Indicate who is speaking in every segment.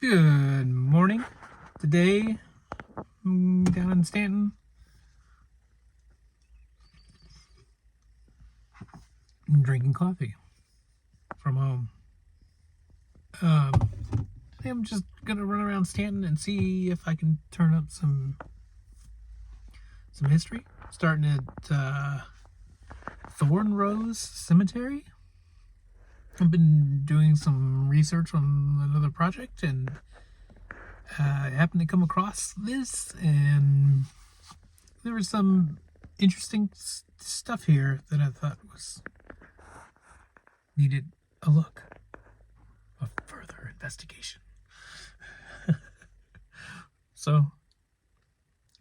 Speaker 1: Good morning. Today, down in Staunton, I'm drinking coffee from home. Today I'm just gonna run around Staunton and see if I can turn up some history. Starting at Thornrose Cemetery. I've been doing some research on another project, and I happened to come across this, and there was some interesting stuff here that I thought was needed a look of further investigation. So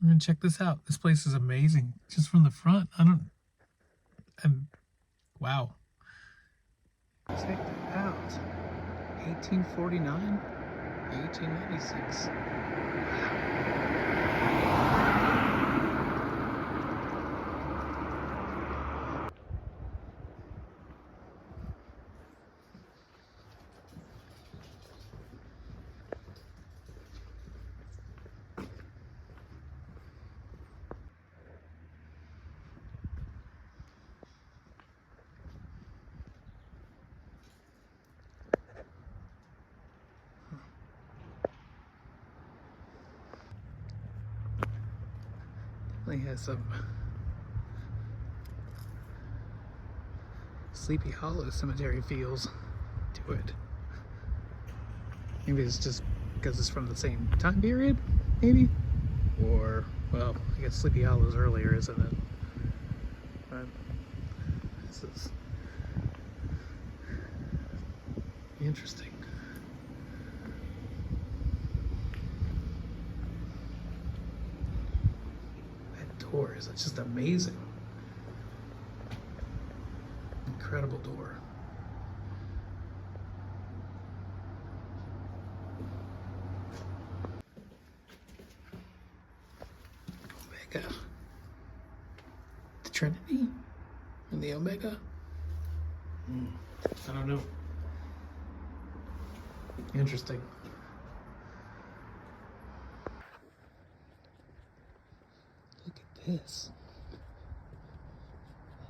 Speaker 1: I'm gonna check this out. This place is amazing, just from the front. Wow. Check that out. 1849, 1896. It has some Sleepy Hollow Cemetery feels to it. Maybe it's just because it's from the same time period, maybe? Or, well, I guess Sleepy Hollow's earlier, isn't it? But this is interesting. Door is just amazing. Incredible door. Omega. The Trinity? And the Omega? I don't know. Interesting. Look at this.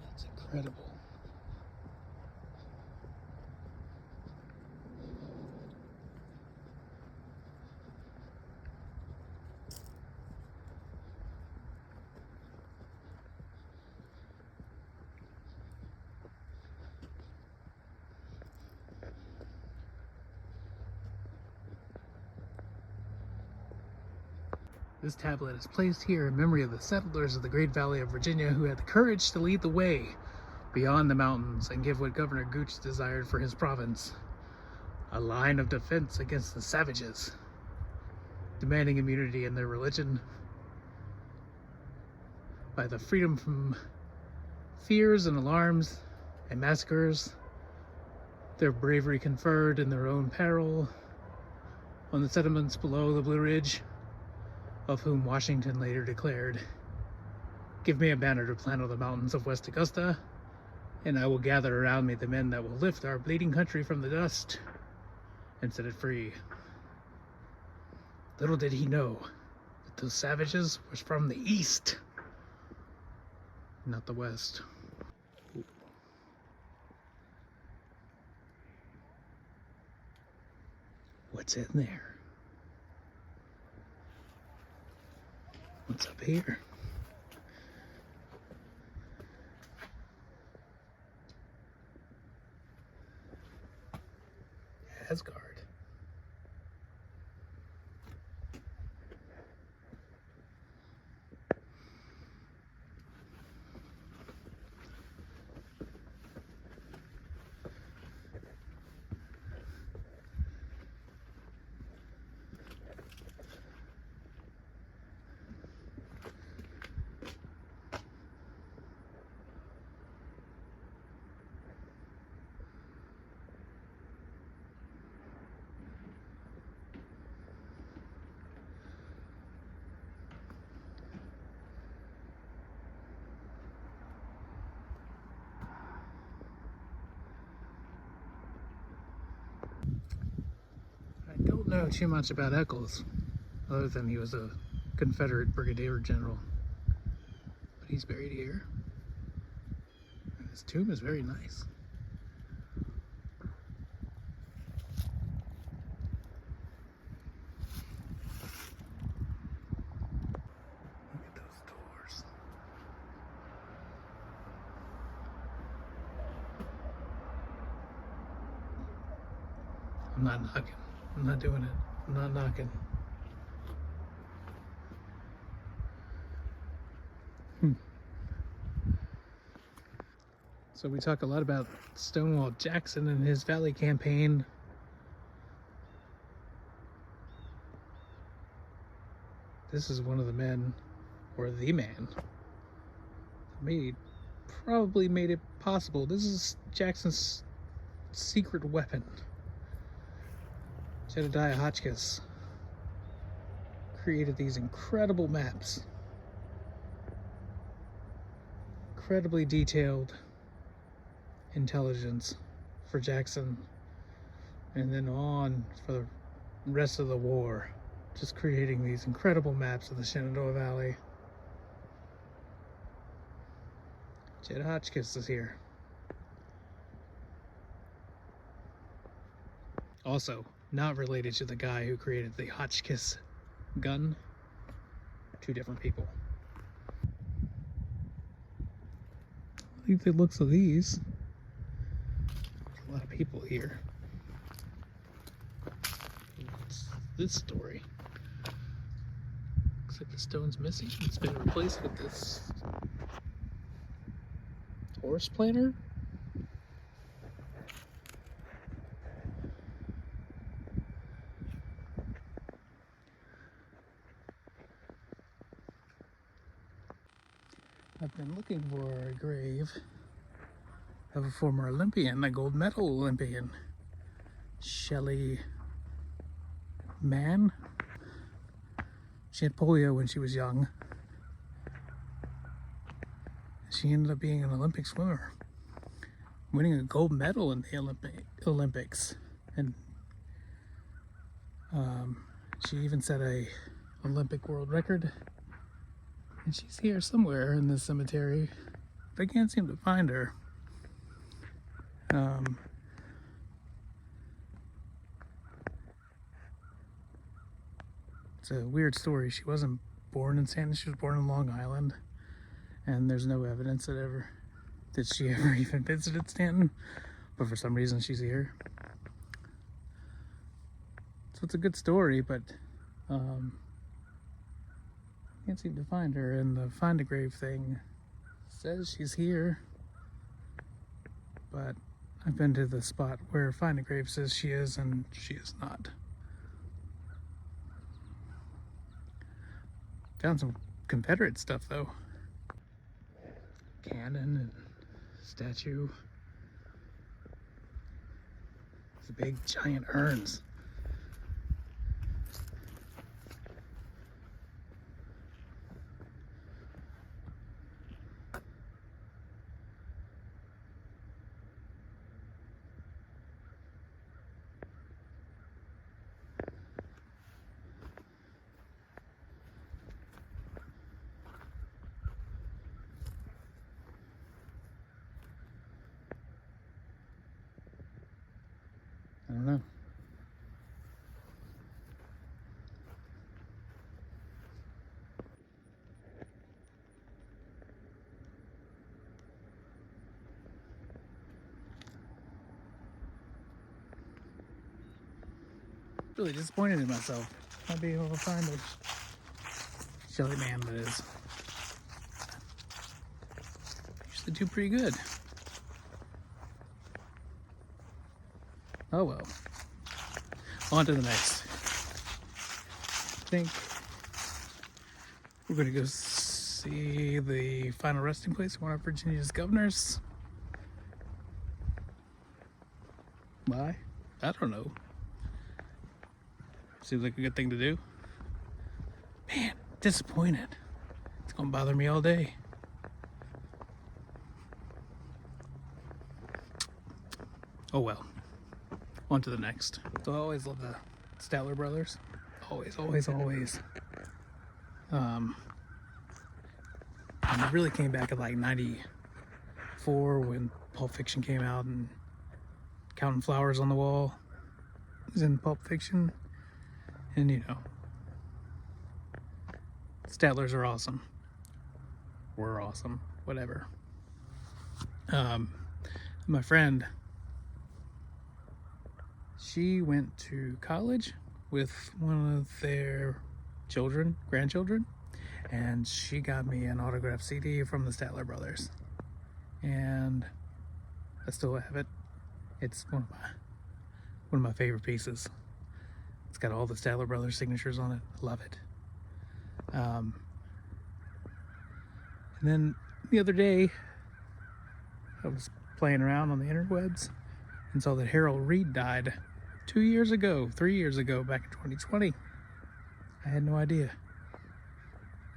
Speaker 1: That's incredible. This tablet is placed here in memory of the settlers of the Great Valley of Virginia who had the courage to lead the way beyond the mountains and give what Governor Gooch desired for his province: a line of defense against the savages, demanding immunity in their religion by the freedom from fears and alarms and massacres. Their bravery conferred in their own peril on the settlements below the Blue Ridge, of whom Washington later declared, "Give me a banner to plant on the mountains of West Augusta, and I will gather around me the men that will lift our bleeding country from the dust and set it free." Little did he know that those savages was from the East, not the West. What's in there? What's up here? Asgard. know too much about Eccles, other than he was a Confederate brigadier general. But he's buried here. And his tomb is very nice. Look at those doors. I'm not knocking. I'm not doing it. I'm not knocking. So we talk a lot about Stonewall Jackson and his Valley campaign. This is one of the men, or the man, probably made it possible. This is Jackson's secret weapon. Jedediah Hotchkiss created these incredible maps. Incredibly detailed intelligence for Jackson, and then on for the rest of the war, just creating these incredible maps of the Shenandoah Valley. Jed Hotchkiss is here. Also, not related to the guy who created the Hotchkiss gun. Two different people. I think the looks of these. There's a lot of people here. What's this story? Looks like the stone's missing. It's been replaced with this horse planter. I've been looking for a grave of a former Olympian, a gold medal Olympian, Shelley Mann. She had polio when she was young. She ended up being an Olympic swimmer, winning a gold medal in the Olympics. And she even set a Olympic world record. And she's here somewhere in this cemetery, but I can't seem to find her. It's a weird story. She wasn't born in Stanton, she was born in Long Island, and there's no evidence that she ever even visited Stanton, but for some reason she's here. So it's a good story, but can't seem to find her, and the find a grave thing says she's here, but I've been to the spot where find a grave says she is, and she is not. Found some Confederate stuff though. Cannon and statue. These big giant urns. I don't know. Really disappointed in myself not being able to find a Shelley Mann, that is. Usually do pretty good. Oh well. On to the next. I think we're going to go see the final resting place of one of Virginia's governors. Why? I don't know. Seems like a good thing to do. Man, disappointed. It's going to bother me all day. Oh well. On to the next. So I always love the Statler Brothers. Always, always, always. And it really came back in like 94 when Pulp Fiction came out, and Counting Flowers on the Wall was in Pulp Fiction. And you know, Statlers are awesome. We're awesome. Whatever. My friend, she went to college with one of their grandchildren, and she got me an autographed CD from the Statler Brothers, and I still have it. It's one of my favorite pieces. It's got all the Statler Brothers signatures on it. Love it. And then the other day, I was playing around on the interwebs and saw that Harold Reed died 3 years ago, back in 2020. I had no idea.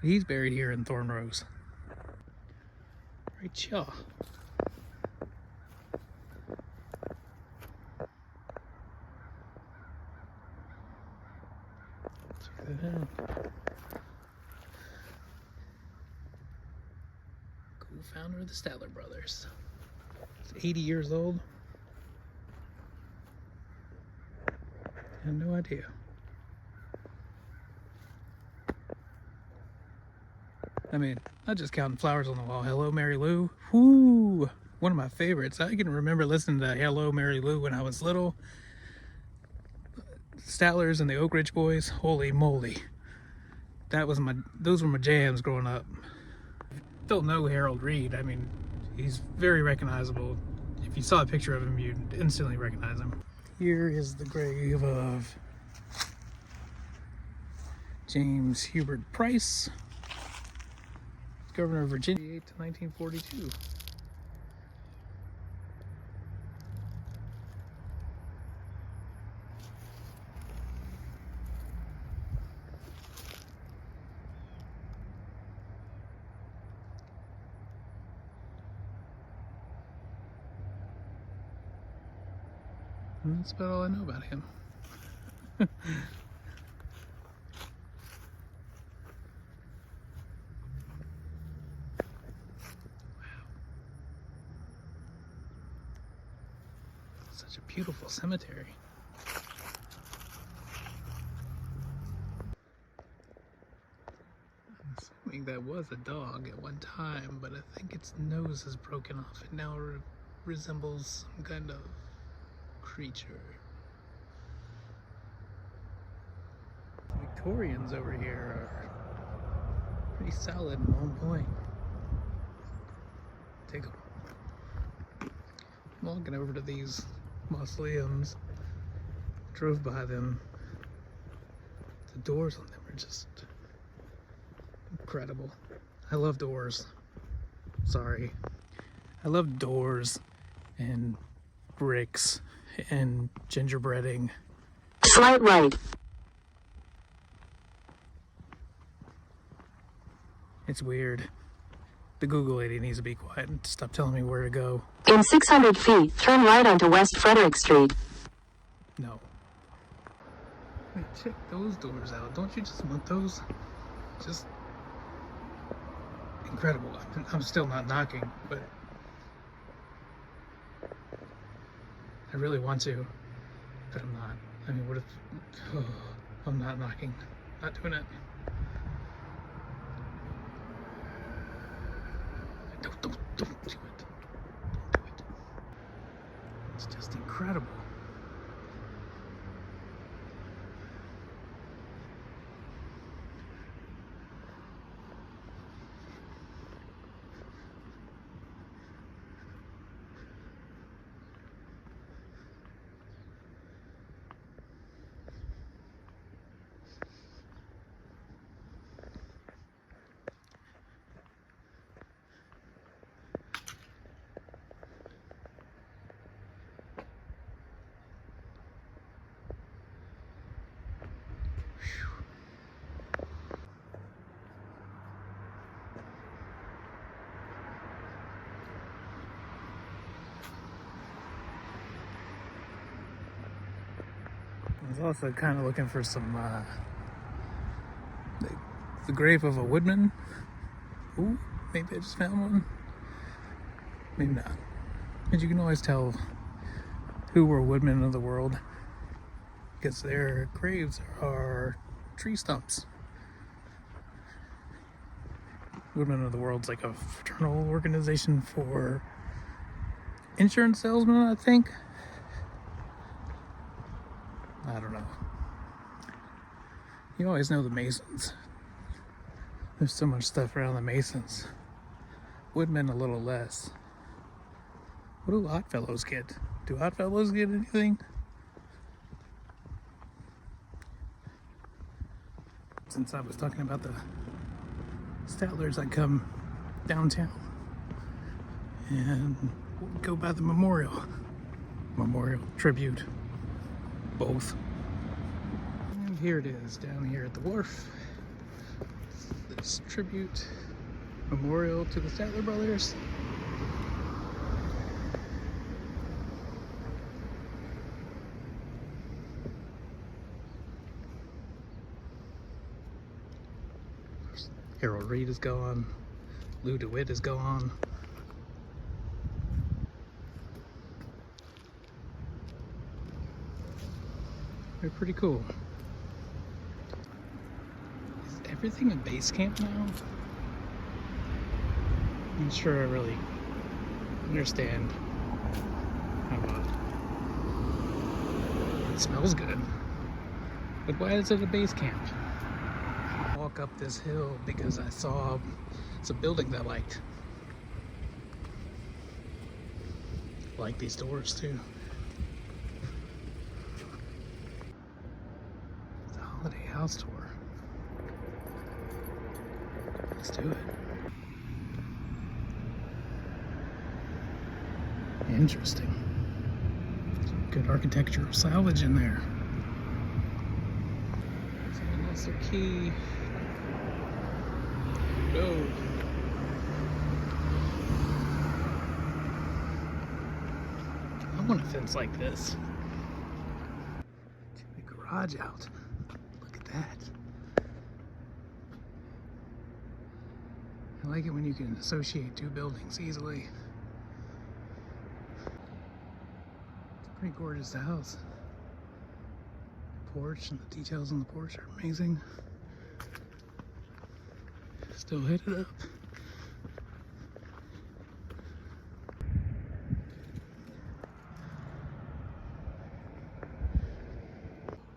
Speaker 1: He's buried here in Thornrose. Right, y'all. Check that out. Co-founder of the Statler Brothers. He's 80 years old. I had no idea. I mean, not just Counting Flowers on the Wall. Hello, Mary Lou. Whoo! One of my favorites. I can remember listening to Hello, Mary Lou when I was little. Statlers and the Oak Ridge Boys. Holy moly. Those were my jams growing up. Don't know Harold Reed. I mean, he's very recognizable. If you saw a picture of him, you'd instantly recognize him. Here is the grave of James Hubert Price, Governor of Virginia to 1942. And that's about all I know about him. Wow. Such a beautiful cemetery. I'm assuming that was a dog at one time, but I think its nose is broken off. It now resembles some kind of creature. Victorians over here are pretty solid and on point. Take them. I'm walking over to these mausoleums. Drove by them. The doors on them are just incredible. I love doors. Sorry. I love doors and bricks and gingerbreading.
Speaker 2: Slight right.
Speaker 1: It's weird. The Google lady needs to be quiet and stop telling me where to go.
Speaker 2: In 600 feet, turn right onto West Frederick Street.
Speaker 1: No. Wait, check those doors out. Don't you just want those? Just incredible. I'm still not knocking, but I really want to, but I'm not. I mean, what if... Oh, I'm not knocking. Not doing it. Don't do it. Don't do it. It's just incredible. was also kind of looking for some, the grave of a woodman. Ooh, maybe I just found one. Maybe not. But you can always tell who were woodmen of the world because their graves are tree stumps. Woodmen of the World's like a fraternal organization for insurance salesmen, I think. I don't know. You always know the Masons. There's so much stuff around the Masons. Woodmen a little less. What do Oddfellows get? Do Oddfellows get anything? Since I was talking about the Statlers, I come downtown and go by the memorial. Memorial, tribute, both. And here it is, down here at the wharf. This tribute memorial to the Statler Brothers. Harold Reed is gone. Lou DeWitt is gone. They're pretty cool. Is everything a base camp now? I'm not sure I really understand how it smells good. But why is it a base camp? Walk up this hill because I saw some buildings I liked. I like these doors too. It's a holiday house tour. Let's do it. Interesting. Good architectural salvage in there. That's their key. Go. I want a fence like this. Check the garage out. Look at that. I like it when you can associate two buildings easily. It's a pretty gorgeous house. Porch and the details on the porch are amazing. Still hit it up.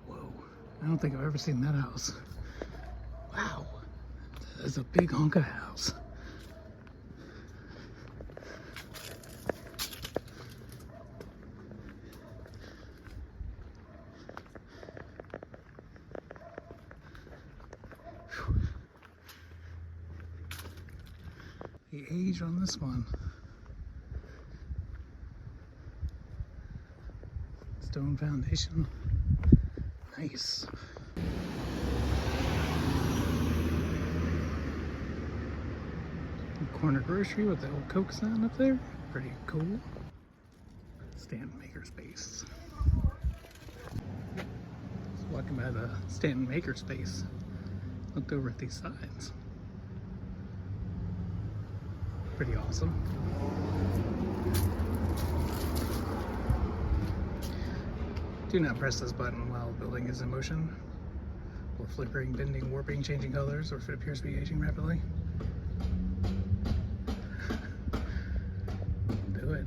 Speaker 1: Whoa, I don't think I've ever seen that house. Wow, that's a big honka house. The age on this one. Stone foundation. Nice. Corner grocery with the old Coke sign up there. Pretty cool. Stanton Makerspace. Just walking by the Stanton Makerspace. Looked over at these signs. Pretty awesome. Do not press this button while the building is in motion, or flickering, bending, warping, changing colors, or if it appears to be aging rapidly. Do it.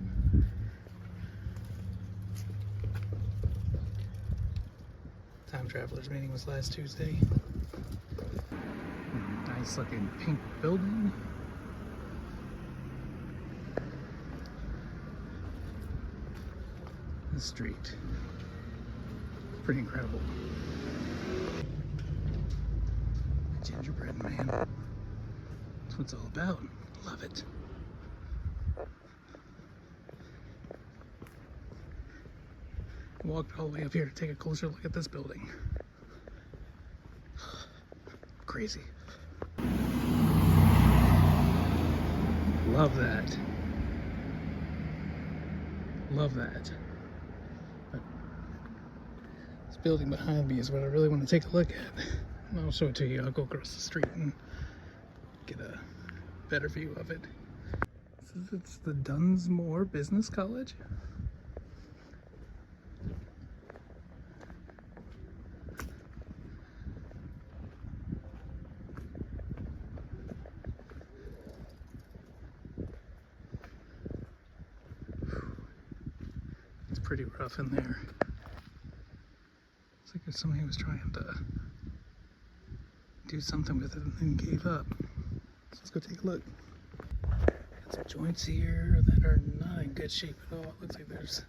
Speaker 1: Time Travelers meeting was last Tuesday. Nice looking pink building. The street. Pretty incredible. Gingerbread man. That's what it's all about. Love it. Walked all the way up here to take a closer look at this building. Crazy. Love that. Love that. But this building behind me is what I really want to take a look at. And I'll show it to you. I'll go across the street and get a better view of it. It's the Dunsmore Business College. It's pretty rough in there. It's like if somebody was trying to do something with it and then gave up. So let's go take a look. Got some joints here that are not in good shape at all. It looks like there's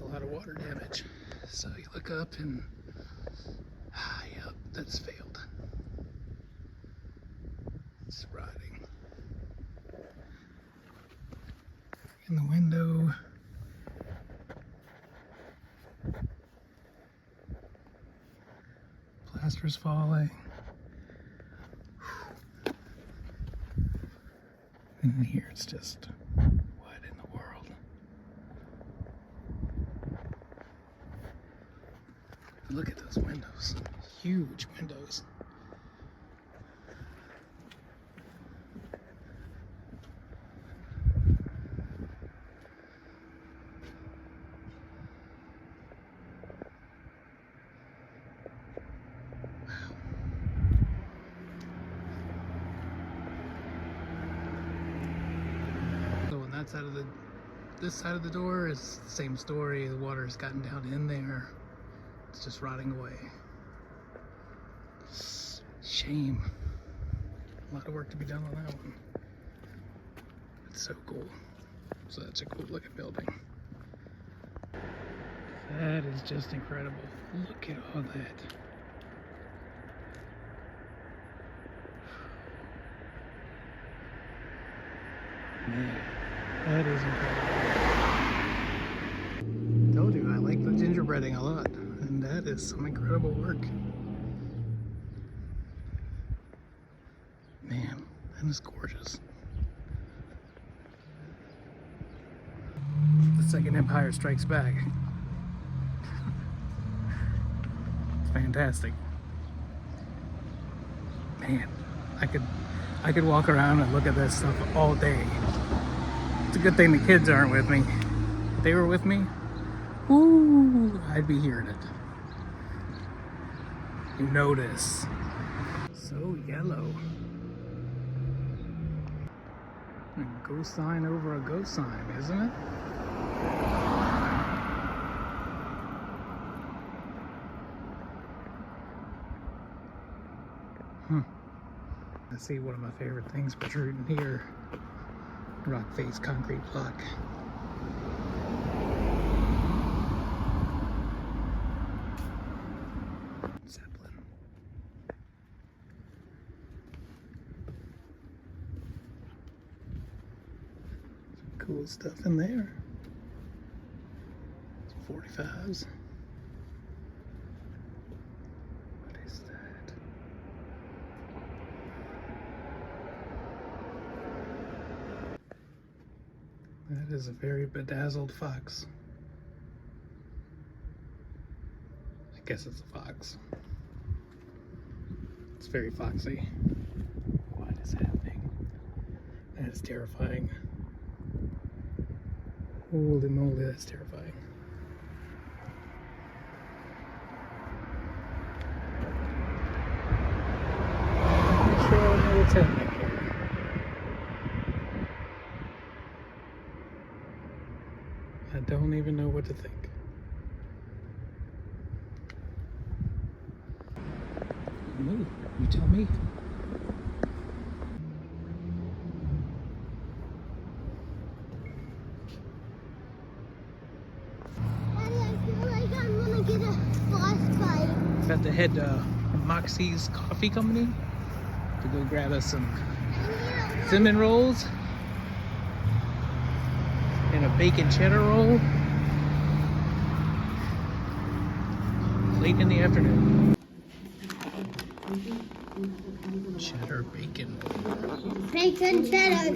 Speaker 1: a lot of water damage. So you look up and, yep, that's failed. It's rotting. In the window. Plaster's falling. And in here it's just, what in the world? Look at those windows. Huge windows. This side of the door is the same story. The water has gotten down in there. It's just rotting away. Shame. A lot of work to be done on that one. It's so cool. So that's a cool looking building. That is just incredible. Look at all that. Man. That is incredible. Told you, I like the gingerbreading a lot, and that is some incredible work. Man, that is gorgeous. The Second Empire Strikes Back. It's fantastic. Man, I could walk around and look at this stuff all day. It's a good thing the kids aren't with me. If they were with me, ooh, I'd be hearing it. You notice. So yellow. A ghost sign over a ghost sign, isn't it? I see one of my favorite things protruding here. Rock face concrete block. Zeppelin. Some cool stuff in there. Some 45s. What is that? That is a very bedazzled fox. I guess it's a fox. It's very foxy. What is happening? That is terrifying. Holy moly, that's terrifying. I'm not sure I know what's happening. I don't even know what to think. Ooh, you tell me.
Speaker 3: Daddy, I feel like I'm gonna get a frostbite.
Speaker 1: Got to head to Moxie's Coffee Company to go grab us some cinnamon rolls and a bacon cheddar roll late in the afternoon. Cheddar bacon.
Speaker 3: Bacon cheddar.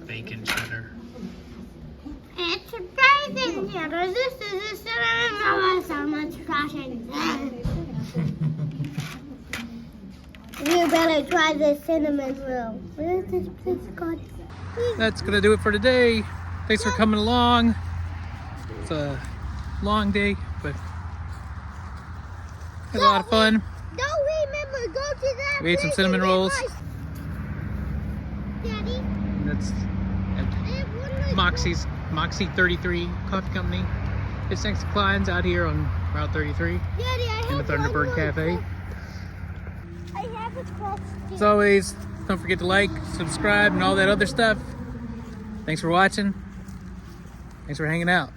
Speaker 1: Bacon cheddar.
Speaker 3: It's surprising. Yeah, this is cinnamon. So much trash in there. You better try this cinnamon roll. What is this place called?
Speaker 1: That's gonna do it for today. Thanks for coming along. It's a long day, but had a lot of fun.
Speaker 3: Don't remember, go to that.
Speaker 1: We ate some
Speaker 3: place
Speaker 1: cinnamon
Speaker 3: and get
Speaker 1: rolls.
Speaker 3: Daddy,
Speaker 1: And that's
Speaker 3: I have one more.
Speaker 1: Moxie 33 Coffee Company. It's next to Klein's out here on Route 33
Speaker 3: Daddy, I
Speaker 1: in the
Speaker 3: have
Speaker 1: Thunderbird
Speaker 3: one
Speaker 1: Cafe.
Speaker 3: more. I have a question.
Speaker 1: As always, don't forget to like, subscribe, and all that other stuff. Thanks for watching. Thanks for hanging out.